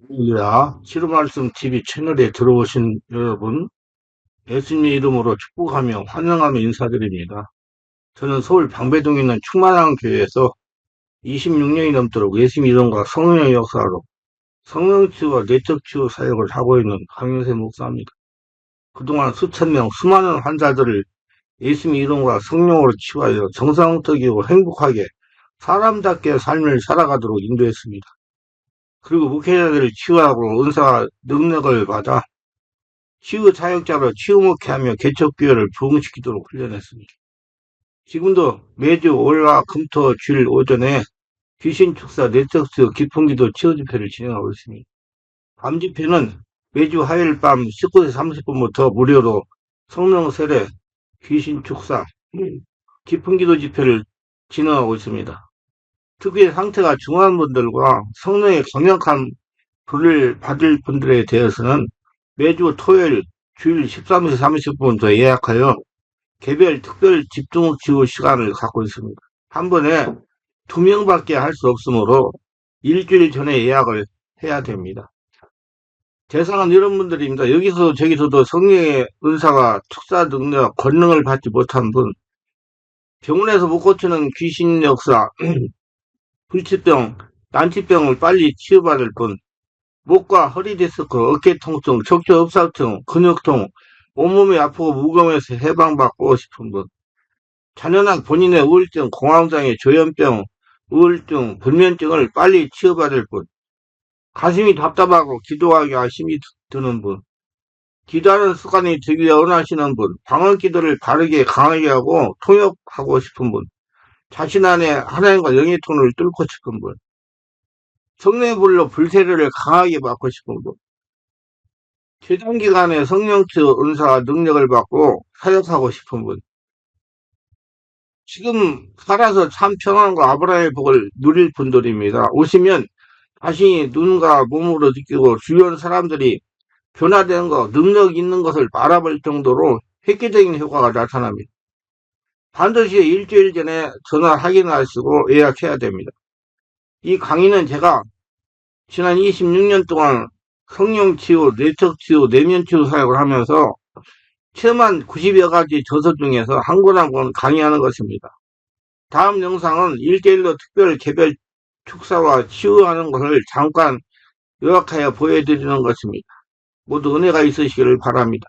할렐루야. 치료 말씀 TV 채널에 들어오신 여러분, 예수님의 이름으로 축복하며 환영하며 인사드립니다. 저는 서울 방배동에 있는 충만한 교회에서 26년이 넘도록 예수님 이름과 성령의 역사로 성령 치유와 내적 치유 사역을 하고 있는 강윤세 목사입니다. 그동안 수천 명, 수많은 환자들을 예수님 이름과 성령으로 치유하여 정상적이고 행복하게 사람답게 삶을 살아가도록 인도했습니다. 그리고 목회자들을 치유하고 은사와 능력을 받아 치유 사역자로 치유목회 하며 개척교회를 부흥시키도록 훈련했습니다. 지금도 매주 월화 금토 주일 오전에 귀신 축사 내적치유 기풍기도 치유 집회를 진행하고 있습니다. 밤 집회는 매주 화요일 밤 19시 30분부터 무료로 성령 세례, 귀신 축사, 기풍기도 집회를 진행하고 있습니다. 특히 상태가 중한 분들과 성령의 강력한 불을 받을 분들에 대해서는 매주 토요일 주일 13시 30분부터 예약하여 개별 특별 집중 치유 시간을 갖고 있습니다. 한 번에 2명밖에 할 수 없으므로 일주일 전에 예약을 해야 됩니다. 대상은 이런 분들입니다. 여기서 저기서도 성령의 은사가 특사 능력, 권능을 받지 못한 분, 병원에서 못 고치는 귀신 역사, 불치병, 난치병을 빨리 치유받을 분, 목과 허리 디스크, 어깨 통증, 척추 흡사증, 근육통, 온몸이 아프고 무거움에서 해방받고 싶은 분, 자녀나 본인의 우울증, 공황장애, 조현병, 우울증, 불면증을 빨리 치유받을 분, 가슴이 답답하고 기도하기가 힘이 드는 분, 기도하는 습관이 되기 원하시는 분, 방언 기도를 바르게 강하게 하고 통역하고 싶은 분, 자신 안에 하나님과 영의 통로를 뚫고 싶은 분, 성령의 불로 불세례를 강하게 받고 싶은 분, 최단 기간에 성령치유 은사와 능력을 받고 사역하고 싶은 분, 지금 살아서 참 평안과 아브라함의 복을 누릴 분들입니다. 오시면 자신이 눈과 몸으로 느끼고 주변 사람들이 변화되는 것, 능력 있는 것을 바라볼 정도로 획기적인 효과가 나타납니다. 반드시 일주일 전에 전화 확인하시고 예약해야 됩니다. 이 강의는 제가 지난 26년 동안 성령치유, 내적치유, 내면치유 사역을 하면서 체험한 90여 가지 저서 중에서 한 권 한 권 강의하는 것입니다. 다음 영상은 1대1로 특별 개별 축사와 치유하는 것을 잠깐 요약하여 보여드리는 것입니다. 모두 은혜가 있으시기를 바랍니다.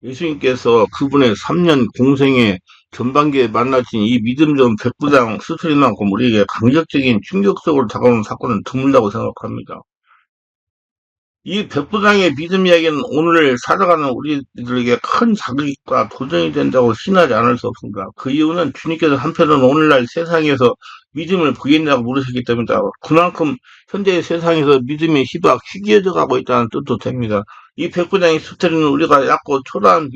예수님께서 그분의 3년 공생의 전반기에 만나신 이 믿음 좀 백부장 스토리만큼 우리에게 강력적인 충격적으로 다가오는 사건은 드물다고 생각합니다. 이 백부장의 믿음 이야기는 오늘 살아가는 우리들에게 큰 자극과 도전이 된다고 신하지 않을 수 없습니다. 그 이유는 주님께서 한편으로는 오늘날 세상에서 믿음을 보겠냐고 물으셨기 때문이다. 그만큼 현재의 세상에서 믿음의 희도가 희귀해져 가고 있다는 뜻도 됩니다. 이 백부장의 스토리는 우리가 얕고 초라한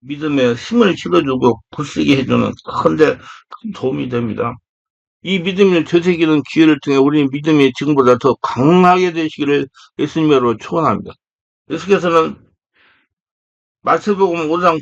믿음에 힘을 실어주고 굳세게 해주는 큰데 큰 도움이 됩니다. 이 믿음을 되새기는 기회를 통해 우리 믿음이 지금보다 더 강하게 되시기를 예수님으로 축원합니다. 예수께서는 마태복음 5장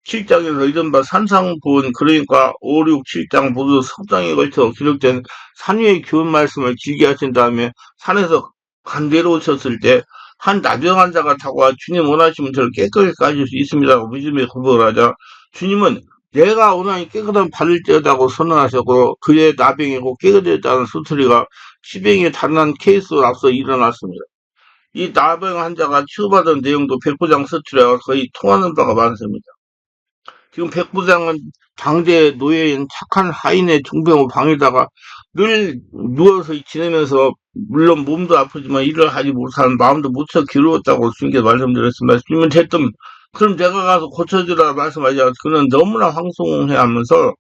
7장에서 이른바 산상본, 그러니까 5, 6, 7장 모두 석장에 걸쳐 기록된 산 위의 교훈 말씀을 길게 하신 다음에 산에서 간 내려오셨을 때 한 나병 환자가 타고 와 주님 원하시면 저를 깨끗하게 가질 수 있습니다고 믿음의 고백을 하자 주님은 내가 원하니 깨끗한 받을지어다고 선언하셨고 그의 나병이고 깨끗해졌다는 스토리가 시병의 단한 케이스로 앞서 일어났습니다. 이 나병 환자가 치유받은 내용도 백부장 서술에 거의 통하는 바가 많습니다. 지금 백부장은 당대 노예인 착한 하인의 중병을 방에다가 늘 누워서 지내면서 물론 몸도 아프지만 일을 하지 못하는 마음도 무척 괴로웠다고 주님께 말씀드렸습니다. 주님은 대뜸 그럼 내가 가서 고쳐주라 말씀하자 그는 너무나 황송해하면서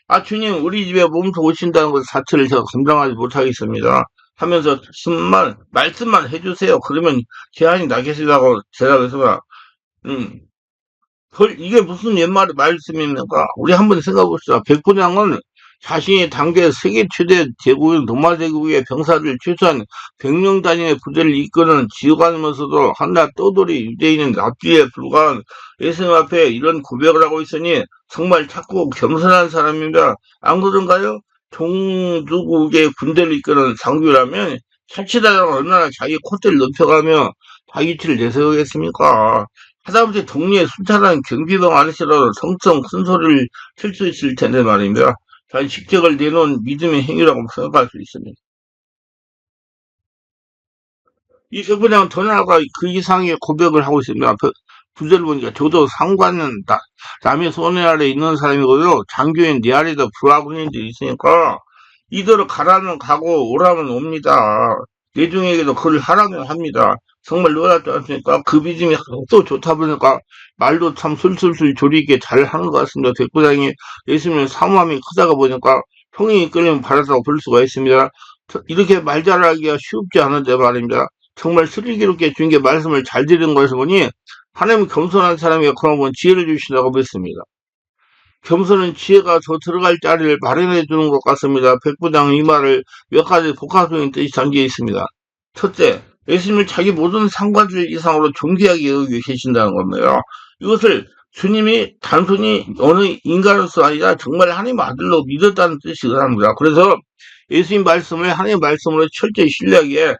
아 주님 우리 집에 몸소 오신다는 것 자체를 제가 감당하지 못하겠습니다. 하면서 말씀만 해주세요. 그러면 제한이 나겠으라고 대답했습니다. 이게 무슨 옛말 말씀입니까? 우리 한번 생각해 봅시다. 백부장은 자신이 당대 세계 최대 제국인 로마 제국의 병사를 최소한 100명 단위의 부대를 이끄는 지휘관이면서도 한낱 떠돌이 유대인인 납비에 불과한 예수님 앞에 이런 고백을 하고 있으니 정말 착고 겸손한 사람입니다. 안 그런가요? 종주국의 군대를 이끄는 장교라면 자칫하다가 얼마나 자기 콧대를 높여가며 자기치를 내세우겠습니까? 하다못해 동리에 순탄한 경비병 아저씨라도 성성 큰 소리를 칠 수 있을 텐데 말입니다. 자기 직책을 내놓은 믿음의 행위라고 생각할 수 있습니다. 이 백부장은 더 나아가 그 이상의 고백을 하고 있습니다. 구절을 보니까 저도 상관은 남의 손에 아래 있는 사람이고요. 장교인 내 아래도 부하군인들이 있으니까 이대로 가라면 가고 오라면 옵니다. 내중에게도 그를 하라면 합니다. 정말 놀랍지 않습니까? 그 믿음이 또 좋다 보니까 말도 참 술술술 조리 있게 잘 하는 것 같습니다. 백부장이 예수님의 사모함이 크다가 보니까 평이 끌리면 바라다고 볼 수가 있습니다. 이렇게 말 잘하기가 쉽지 않은데 말입니다. 정말 슬기롭게 주님께 말씀을 잘 드리는 것을 보니 하나님 겸손한 사람에게 그러면 지혜를 주신다고 믿습니다. 겸손은 지혜가 더 들어갈 자리를 마련해 주는 것 같습니다. 백부장은 이 말을 몇 가지 복합적인 뜻이 담겨 있습니다. 첫째, 예수님을 자기 모든 상관들 이상으로 존귀하게 여기고 계신다는 겁니다. 이것을 주님이 단순히 어느 인간으로서 아니라 정말 하나님 아들로 믿었다는 뜻이랍니다. 그래서 예수님 말씀을 하나님 말씀으로 철저히 신뢰하기에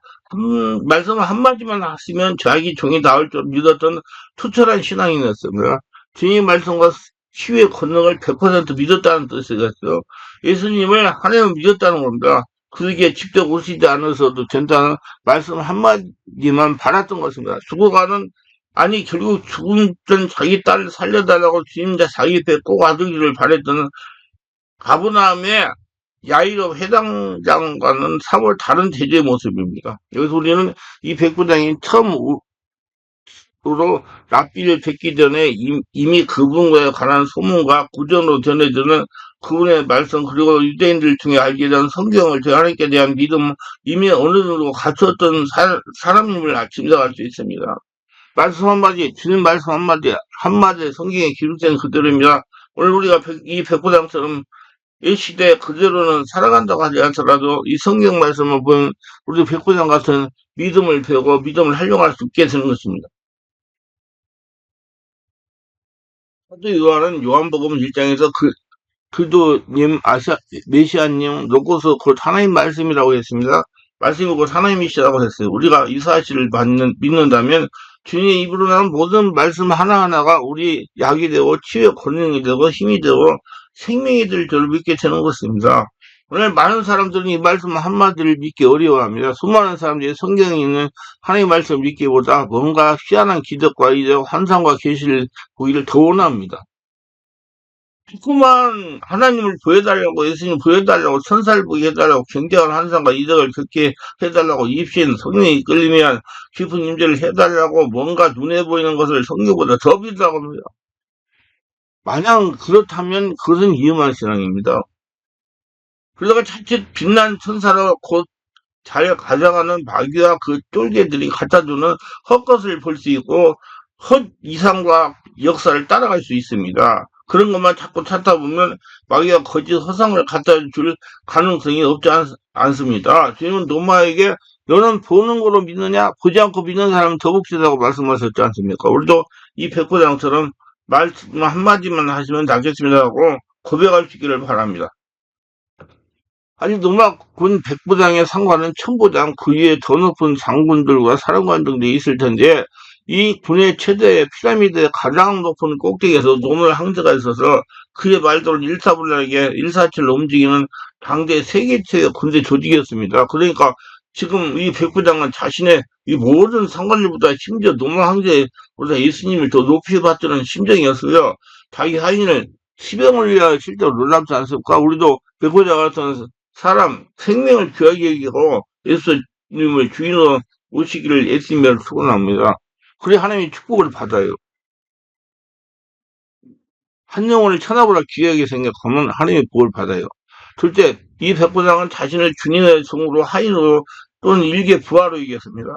말씀 한마디만 하시면 자기 종이 나올 줄 믿었던 투철한 신앙이었습니다. 주님 말씀과 치유의 권능을 100% 믿었다는 뜻이겠죠. 예수님을 하나님을 믿었다는 겁니다. 그에게 직접 오시지 않아서도 된다는 말씀 한마디만 바랐던 것입니다. 죽어가는 아니 결국 죽은 자기 딸을 살려달라고 주님 자기 옆에 꼭 와두기를 바랬던 가브나움의 야이로 회당장과는 사뭇 다른 제재의 모습입니다. 여기서 우리는 이 백부장이 처음으로 랍비를 뵙기 전에 이미 그분과에 관한 소문과 구전으로 전해지는 그분의 말씀 그리고 유대인들 중에 알게 된 성경을 하나님께 대한 믿음 이미 어느 정도 갖췄던 사람임을 짐작할 수 있습니다. 말씀 한마디, 주님 말씀 한마디 성경에 기록된 그대로입니다. 오늘 우리가 이 백부장처럼 이 시대에 그대로는 살아간다고 하지 않더라도 이 성경 말씀을 보면 우리 백부장 같은 믿음을 배우고 믿음을 활용할 수 있게 되는 것입니다. 사도 요한은 요한복음 1장에서 그도님 메시아님 로고스 곧 하나님 말씀이라고 했습니다. 말씀이 곧 하나님이시라고 했어요. 우리가 이 사실을 믿는다면 주님의 입으로 나온 모든 말씀 하나하나가 우리 약이 되고 치유의 권능이 되고 힘이 되고 생명이 될 줄을 믿게 되는 것입니다. 오늘 많은 사람들은 이 말씀 한마디를 믿기 어려워합니다. 수많은 사람들이 성경에 있는 하나님의 말씀을 믿기보다 뭔가 희한한 기적과 이적, 환상과 계시를 보기를 더 원합니다. 자꾸만 하나님을 보여달라고 예수님 보여달라고 천사를 보게 해달라고 굉장한 환상과 이적을 겪게 해달라고 입신 성령이 이끌리면 깊은 임재를 해달라고 뭔가 눈에 보이는 것을 성경보다 더 믿으라고 합니다. 만약 그렇다면 그것은 위험한 신앙입니다. 그러다가 자칫 빛난 천사로 곧 잘 가져가는 마귀와 그 쫄개들이 갖다주는 헛것을 볼 수 있고 헛 이상과 역사를 따라갈 수 있습니다. 그런 것만 자꾸 찾다 보면 마귀가 거짓 허상을 갖다 줄 가능성이 없지 않습니다. 주님은 노마에게 너는 보는 거로 믿느냐? 보지 않고 믿는 사람은 더 복되다고 말씀하셨지 않습니까? 우리도 이 백부장처럼 말씀 한마디만 하시면 낫겠습니다 하고 고백할 수 있기를 바랍니다. 아니 노막 군 백부장의 상관은 천부장 그 위에 더 높은 장군들과 사령관 등이 있을 텐데 이 군의 최대 피라미드의 가장 높은 꼭대기에서 노무현 황제가 있어서 그의 말대로 일사불란하게 일사천리로 움직이는 당대 세계 최대 군대 조직이었습니다. 그러니까 지금 이 백부장은 자신의 이 모든 상관들보다 심지어 노무현 황제보다 예수님을 더 높이 받드는 심정이었어요. 자기 하인을 시병을 위하여 실제로 놀랍지 않습니까? 우리도 백부장 같은 사람 생명을 귀하게 여기고 예수님을 주인으로 모시기를 예수님을 소원합니다. 그래 하나님의 축복을 받아요. 한 영혼을 천하보다 귀하게 생각하면 하나님의 복을 받아요. 둘째, 이 백부장은 자신을 주님의 종으로 하인으로 또는 일개 부하로 이겼습니다.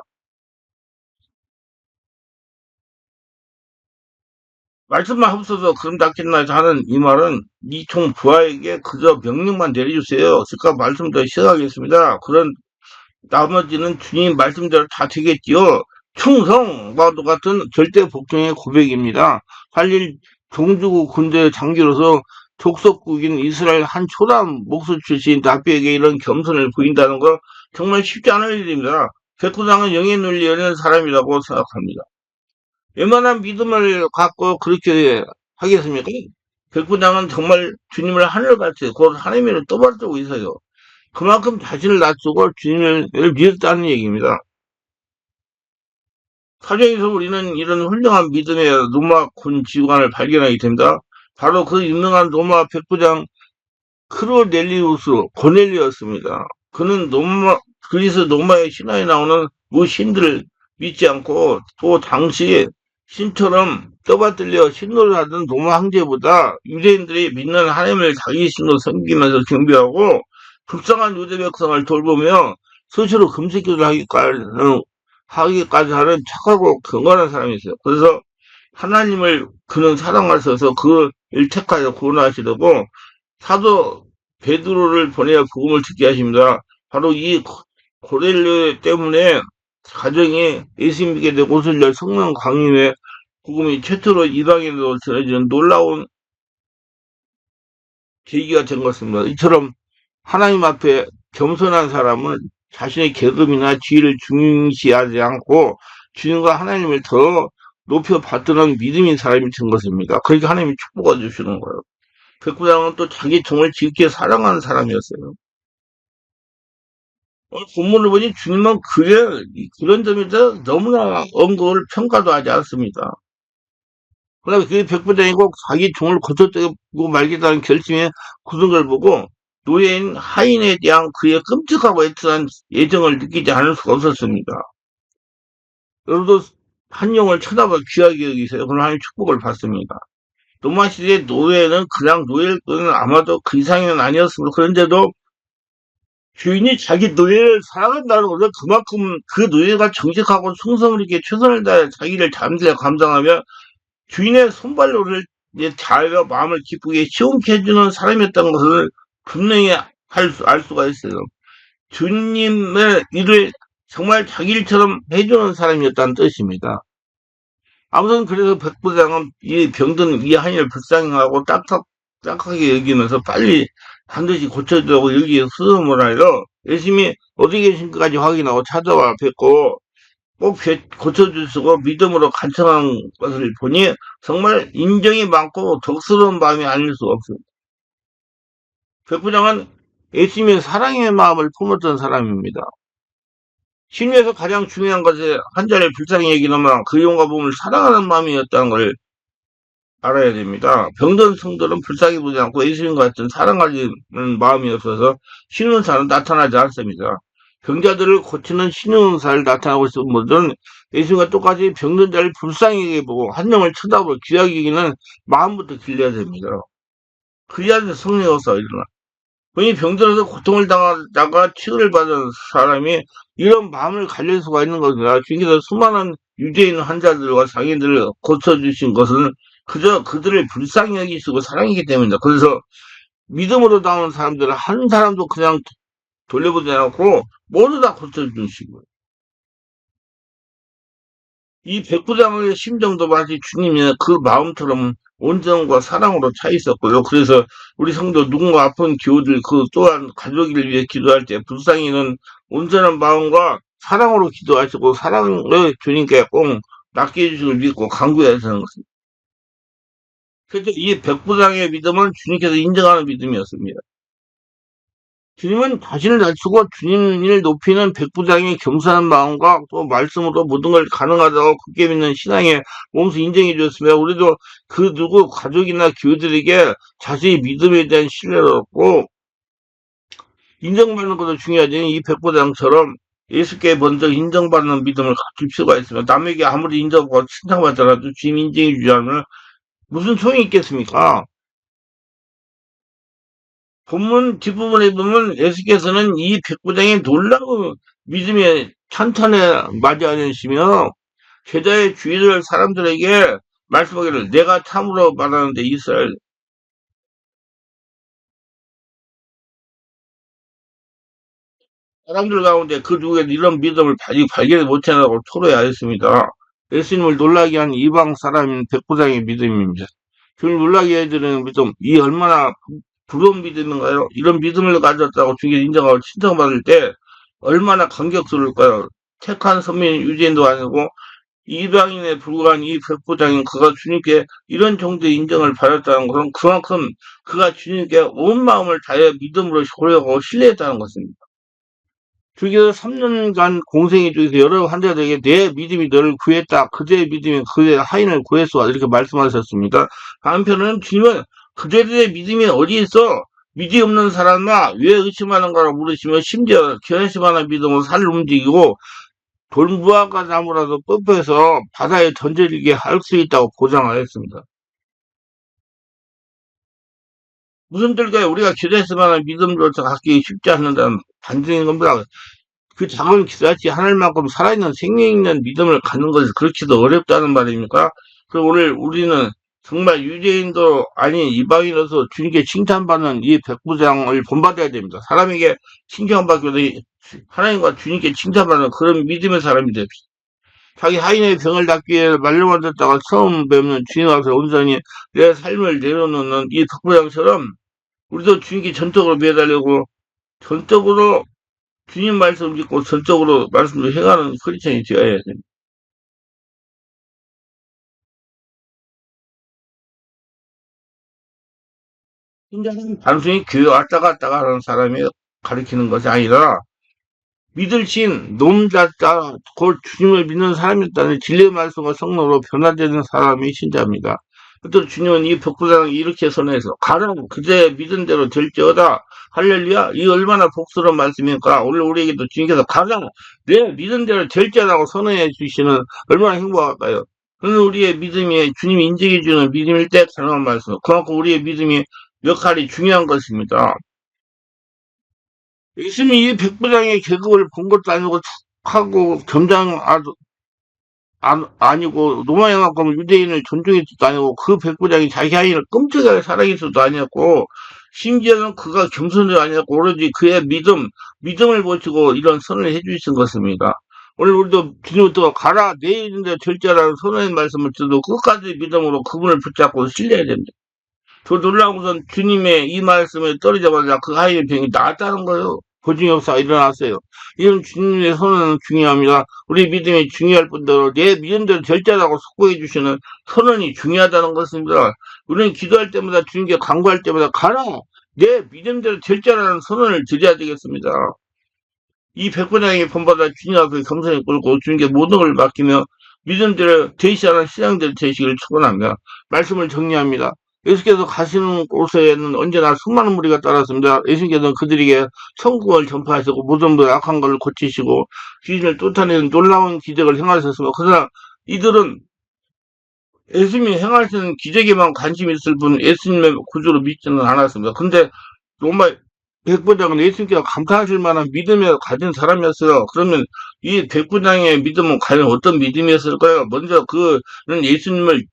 말씀만 없어서 그럼 낫겠나 하는 이 말은 이 종 부하에게 그저 명령만 내려주세요. 즉각 말씀대로 시행하겠습니다. 그런 나머지는 주님 말씀대로 다 되겠지요. 충성과도 같은 절대 복종의 고백입니다. 할일 종주국 군대 장교로서 족속국인 이스라엘 한 초람 목수 출신 나비에게 이런 겸손을 보인다는 거 정말 쉽지 않은 일입니다. 백부장은 영의 논리 여는 사람이라고 생각합니다. 웬만한 믿음을 갖고 그렇게 하겠습니까? 백부장은 정말 주님을 하늘같이 곧 하나님을 떠받들고 있어요. 그만큼 자신을 낮추고 주님을 믿었다는 얘기입니다. 사정에서 우리는 이런 훌륭한 믿음의 로마 군 지휘관을 발견하게 됩니다. 바로 그 유명한 로마 백부장 크로넬리우스 고넬리였습니다. 그는 그리스 로마의 신화에 나오는 신들을 믿지 않고 또 당시 신처럼 떠받들려 신노를 하던 로마 황제보다 유대인들이 믿는 하나님을 자기 신으로 섬기면서 경배하고 불쌍한 유대 백성을 돌보며 스스로 금식기도를 하기까지 하는 착하고 경건한 사람이 있어요. 그래서 하나님을 그는 사랑하셔서 그를 택하여 구원하시려고 사도 베드로를 보내어 복음을 듣게 하십니다. 바로 이 고넬료 때문에 가정이 예수 믿게 되고 옷을 열 성령 강림의 복음이 최초로 이방인으로 전해지는 놀라운 계기가 된 것입니다. 이처럼 하나님 앞에 겸손한 사람은 자신의 계급이나 지위를 중시하지 않고 주님과 하나님을 더 높여 받드는 믿음인 사람이 된 것입니다. 그러니까 하나님이 축복해 주시는 거예요. 백부장은 또 자기 종을 지극히 사랑하는 사람이었어요. 오늘 본문을 보니 주님은 그런 점에서 너무나 언급을 평가도 하지 않습니다. 그다음에 그 백부장이 꼭 자기 종을 거둬들고 말겠다는 결심에 굳은 걸 보고 노예인 하인에 대한 그의 끔찍하고 애틋한 애정을 느끼지 않을 수가 없었습니다. 여러분도 한 영을 쳐다봐 귀하게 여기세요. 그럼 하나님 축복을 받습니다. 로마 시대의 노예는 그냥 노예일 뿐 아마도 그 이상은 아니었습니다. 그런데도 주인이 자기 노예를 사랑한다는 것은 그만큼 그 노예가 정직하고 충성을 있게 최선을 다해 자기를 잠들에 감당하며 주인의 손발로를 잘 마음을 기쁘게 시원케 해주는 사람이었다는 것을 분명히 알 수가 있어요. 주님의 일을 정말 자기 일처럼 해주는 사람이었다는 뜻입니다. 아무튼 그래서 백부장은 이 병든 이 한이를 불쌍하고 딱하게 여기면서 빨리 반드시 고쳐주라고 여기에 수소문 하여 열심히 어디 계신지까지 확인하고 찾아와 뵙고 꼭 고쳐주시고 믿음으로 간청한 것을 보니 정말 인정이 많고 덕스러운 마음이 아닐 수가 없습니다. 백부장은 예수님의 사랑의 마음을 품었던 사람입니다. 신유에서 가장 중요한 것이 한 자리에 불쌍히 여기는 그 영과 몸을 사랑하는 마음이었다는 걸 알아야 됩니다. 병든 성도는 불쌍히 보지 않고 예수님과 같은 사랑하는 마음이 없어서 신은사는 나타나지 않습니다. 병자들을 고치는 신은사를 나타나고 있는 분들은 예수님과 똑같이 병든 자를 불쌍히 보고 한 영을 쳐다보고 귀하게 여기는 마음부터 길러야 됩니다. 그리하여 성령의 역사가 일어나. 본인이 병들어서 고통을 당하다가 치료를 받은 사람이 이런 마음을 가질 수가 있는 것입니다. 주님께서 수많은 유대인 환자들과 장애인들을 고쳐주신 것은 그저 그들을 불쌍히 여기시고 사랑이기 때문입니다. 그래서 믿음으로 나오는 사람들은 한 사람도 그냥 돌려보지 않고 모두 다 고쳐주시고 이 백부장의 심정도 마치 주님의 그 마음처럼 온정과 사랑으로 차 있었고요. 그래서 우리 성도 누군가 아픈 교우들 그 또한 가족을 위해 기도할 때 불쌍히는 온전한 마음과 사랑으로 기도하시고 사랑을 주님께 꼭 맡겨주시길 믿고 간구해야 하는 것입니다. 그래서 이 백부장의 믿음은 주님께서 인정하는 믿음이었습니다. 주님은 자신을 낮추고 주님을 높이는 백부장의 겸손한 마음과 또 말씀으로 모든 걸 가능하다고 굳게 믿는 신앙의 몸소 인정해 주었으며 우리도 그 누구 가족이나 교우들에게 자신의 믿음에 대한 신뢰를 얻고 인정받는 것도 중요하지만 이 백부장처럼 예수께 먼저 인정받는 믿음을 갖출 필요가 있으며 남에게 아무리 인정받고 칭찬받더라도 주님 인정해 주지 않으면 무슨 소용이 있겠습니까? 본문 뒷부분에 보면 예수께서는 이 백부장의 놀라운 믿음의 찬탄에 맞이하시며 제자의 주의를 사람들에게 말씀하기를 내가 참으로 말하는데 이스라엘 사람들 가운데 그 누구에도 이런 믿음을 아직 발견 못해나고 토로하였습니다. 예수님을 놀라게 한 이방 사람인 백부장의 믿음입니다. 주를 놀라게 해드리는 믿음, 이 얼마나 부러운 믿음인가요? 이런 믿음을 가졌다고 주께 인정하고 칭찬받을 때 얼마나 감격스러울까요? 택한 선민 유대인도 아니고 이방인에 불과한 이 백부장인 그가 주님께 이런 정도의 인정을 받았다는 것은 그만큼 그가 주님께 온 마음을 다해 믿음으로 고려하고 신뢰했다는 것입니다. 주께서 3년간 공생애 중에서 여러 환자들에게 내 믿음이 너를 구했다. 그대의 믿음이 그대의 하인을 구했어. 이렇게 말씀하셨습니다. 한편으로는 주님은 그대들의 믿음이 어디 있어? 믿음이 없는 사람아 왜 의심하는가라고 물으시며 심지어 결심하는 믿음으로 살을 움직이고 돌무화과 나무라도 뻗어서 바다에 던져지게 할 수 있다고 보장하였습니다. 무슨 뜻일까요? 우리가 기도했을 만한 믿음으로서 갖기 쉽지 않는다는 반증인 겁니다. 그 작은 기도같이 하늘만큼 살아있는 생명 있는 믿음을 갖는 것이 그렇게도 어렵다는 말입니까? 그럼 오늘 우리는 정말 유대인도 아닌 이방인으로서 주님께 칭찬받는 이 백부장을 본받아야 됩니다. 사람에게 칭찬받기 위해 하나님과 주님께 칭찬받는 그런 믿음의 사람이 됩시다. 자기 하인의 병을 낫기 위해 말로만 듣다가 처음 뵙는 주님 앞에 온전히 내 삶을 내려놓는 이 백부장처럼 우리도 주님께 전적으로 매달리고 전적으로 주님 말씀 듣고 전적으로 말씀을 행하는 크리스천이 되어야 됩니다. 신자는 단순히 교회 왔다 갔다 하는 사람이 가리키는 것이 아니라 믿을 신, 놈자자, 곧 주님을 믿는 사람이었다는 진리의 말씀과 성령으로 변화되는 사람이 신자입니다. 또 주님은 이 백부장을 이렇게 선언해서 가라 그제 믿은 대로 될지어다 할렐루야 이 얼마나 복스러운 말씀입니까? 오늘 우리에게도 주님께서 가라 내 믿은 대로 될지어다고 선언해 주시는 얼마나 행복할까요? 그는 우리의 믿음이 주님이 인정해 주는 믿음일 때 가능한 말씀 그만큼 우리의 믿음이 역할이 중요한 것입니다. 예수님이 이 백부장의 계급을 본 것도 아니고 하고 겸장 아니고 로마연합군 유대인을 존중했지도 아니고 그 백부장이 자기 아이를 끔찍하게 사랑했어도 아니었고 심지어는 그가 겸손도 아니었고 오로지 그의 믿음을 보시고 이런 선언을 해주신 것입니다. 오늘 우리도 주님부터 가라 내 일인데 절제라는 선언의 말씀을 듣고 끝까지 믿음으로 그분을 붙잡고 신뢰해야 됩니다. 저 놀라운 것은 주님의 이 말씀에 떨어지자마자 그 아이의 병이 나았다는 거예요. 보증 역사가 일어났어요. 이런 주님의 선언은 중요합니다. 우리 믿음이 중요할 뿐더러 내 믿음대로 절제라고 속고해 주시는 선언이 중요하다는 것입니다. 우리는 기도할 때마다 주님께 간구할 때마다 가라 내 믿음대로 절제라는 선언을 드려야 되겠습니다. 이 백부장에게 본받아 주님 앞에 겸손히 꿇고 주님께 모든 걸 맡기며 믿음대로 대시하는 신앙들 되시기를 축원합니다. 말씀을 정리합니다. 예수께서 가시는 곳에는 언제나 수많은 무리가 따랐습니다. 예수께서는 그들에게 천국을 전파하시고 모든 분의 악한 것을 고치시고 귀신을 쫓아내는 놀라운 기적을 행하셨습니다. 그러나 이들은 예수님이 행하시는 기적에만 관심이 있을 뿐 예수님의 구주로 믿지는 않았습니다. 근데 로마 백부장은 예수님께서 감탄하실 만한 믿음을 가진 사람이었어요. 그러면 이 백부장의 믿음은 과연 어떤 믿음이었을까요? 먼저 그는 예수님을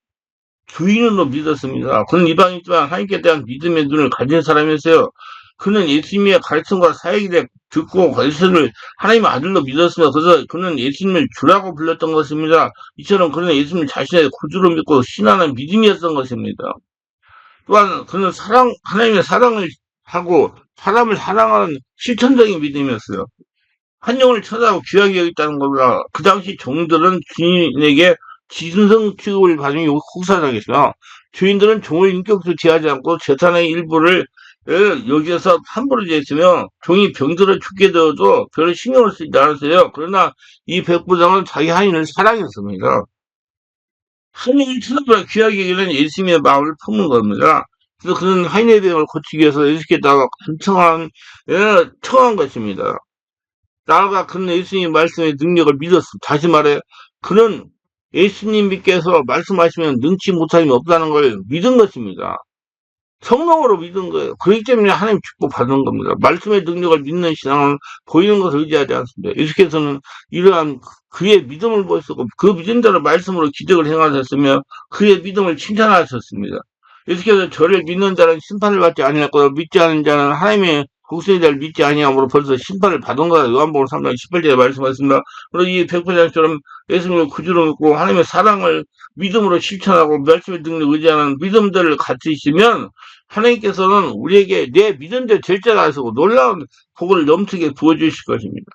주인으로 믿었습니다. 그는 이방이지만 하나님께 대한 믿음의 눈을 가진 사람이었어요. 그는 예수님의 가르침과 사역에 듣고 예수를 하나님의 아들로 믿었으며 그래서 그는 예수님을 주라고 불렀던 것입니다. 이처럼 그는 예수님 자신의 구주로 믿고 신하는 믿음이었던 것입니다. 또한 그는 하나님의 사랑을 하고 사람을 사랑하는 실천적인 믿음이었어요. 한 영혼을 찾아오고 귀하게 여겼다는 겁니다. 그 당시 종들은 주인에게 지순성 취급을 받으니 혹사당했어요. 주인들은 종을 인격적으로 대하지 않고 재산의 일부를 여기에서 함부로 대했으며 종이 병들어 죽게 되어도 별로 신경을 쓰지 않았어요. 그러나 이 백부장은 자기 하인을 사랑했습니다. 한 영혼을 찾아보라 귀하게 여기는 예수님의 마음을 품은 겁니다. 그래서 그는 하인의 병을 고치기 위해서 예수께다가 청한 것입니다. 나아가 그는 예수님 말씀의 능력을 믿었습니다. 다시 말해 그는 예수님께서 말씀하시면 능치 못함이 없다는 걸 믿은 것입니다. 성령으로 믿은 거예요. 그렇기 때문에 하나님 축복 받는 겁니다. 말씀의 능력을 믿는 신앙은 보이는 것을 의지하지 않습니다. 예수께서는 이러한 그의 믿음을 보셨고 그 믿음대로 말씀으로 기적을 행하셨으며 그의 믿음을 칭찬하셨습니다. 예수께서 저를 믿는 자는 심판을 받지 아니하고 믿지 않은 자는 하나님의 국세에 대해 믿지 아니함으로 벌써 심판을 받은 거다. 요한복음 3장 18절에 말씀하셨습니다. 그리고 이 백부장처럼 예수님을 구주로 믿고 하나님의 사랑을 믿음으로 실천하고 말씀의 능력을 의지하는 믿음들을 갖추시면 하나님께서는 우리에게 내 믿음대로 될 줄 아시고 놀라운 복을 넘치게 부어주실 것입니다.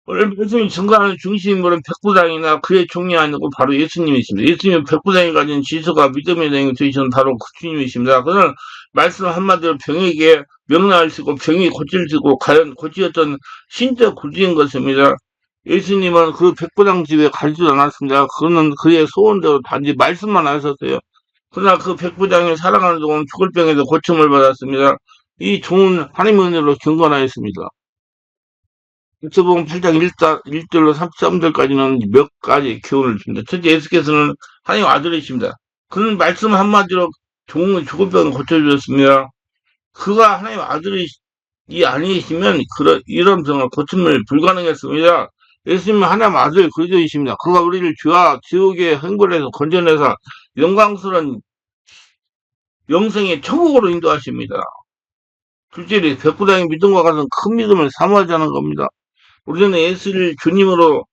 오늘 말씀이 증거하는 중심인물은 백부장이나 그의 종이 아니고 바로 예수님이십니다. 예수님은 백부장이 가진 지수가 믿음의 내용이 되시는 바로 그 주님이십니다. 그는 말씀 한마디로 병에게 명령하시고 병이 고칠지고 과연 고치었던 신적 구주인 것입니다. 예수님은 그 백부장 집에 가지도 않았습니다. 그는 그의 소원대로 단지 말씀만 하셨어요. 그러나 그 백부장이 살아가는 동안 죽을 병에도 고침을 받았습니다. 이 종은 하나님의 은혜로 경건하였습니다. 역서복음 8장 1절로 33절까지는 몇 가지 교훈을 줍니다. 첫째, 예수께서는 하나님 아들이십니다. 그는 말씀 한마디로 종의 죽을 병을 고쳐주셨습니다. 그가 하나님 아들이 아니시면 이런 병을 고침을 불가능했습니다. 예수님은 하나님 아들 그리스도이십니다. 그가 우리를 죄와 지옥의 행벌에서 건져내서 영광스러운 영생의 천국으로 인도하십니다. 둘째로 백부장의 믿음과 같은 큰 믿음을 사모하자는 겁니다. 우리는 예수를 주님으로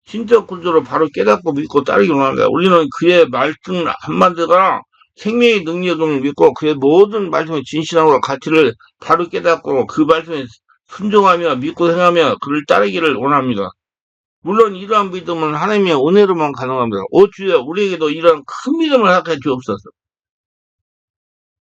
신적 구조로 바로 깨닫고 믿고 따르기 원합니다. 우리는 그의 말씀 한마디가 생명의 능력을 믿고 그의 모든 말씀의 진실함과 가치를 바로 깨닫고 그 말씀에 순종하며 믿고 행하며 그를 따르기를 원합니다. 물론 이러한 믿음은 하나님의 은혜로만 가능합니다. 오 주여 우리에게도 이러한 큰 믿음을 허락해 주옵소서.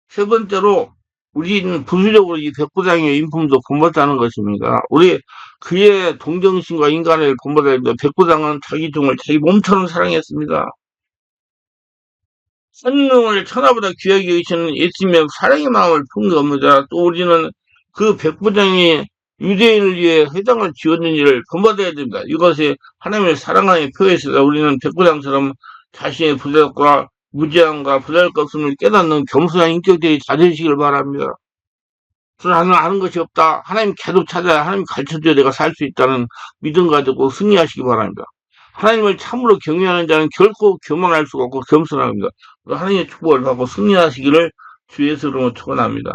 세 번째로 우리는 부수적으로 이 백부장의 인품도 본받자는 것입니다. 우리 그의 동정심과 인간을 본받아야 합니다. 백부장은 자기 종을 자기 몸처럼 사랑했습니다. 성령을 천하보다 귀하게 여기시는 예수님의 사랑의 마음을 품는 겁니다. 또 우리는 그 백부장이 유대인을 위해 회당을 지었는 일을 본받아야 됩니다. 이것이 하나님을 사랑하는 표현이다. 우리는 백부장처럼 자신의 부족과 무지함과 부잘것음을 깨닫는 겸손한 인격들이 다되시길 바랍니다. 저는 아는 것이 없다. 하나님 계속 찾아야 하나님 가르쳐줘야 내가 살 수 있다는 믿음 가지고 승리하시기 바랍니다. 하나님을 참으로 경외하는 자는 결코 교만할 수가 없고 겸손합니다. 하나님의 축복을 받고 승리하시기를 주 예수 이름으로 축원합니다.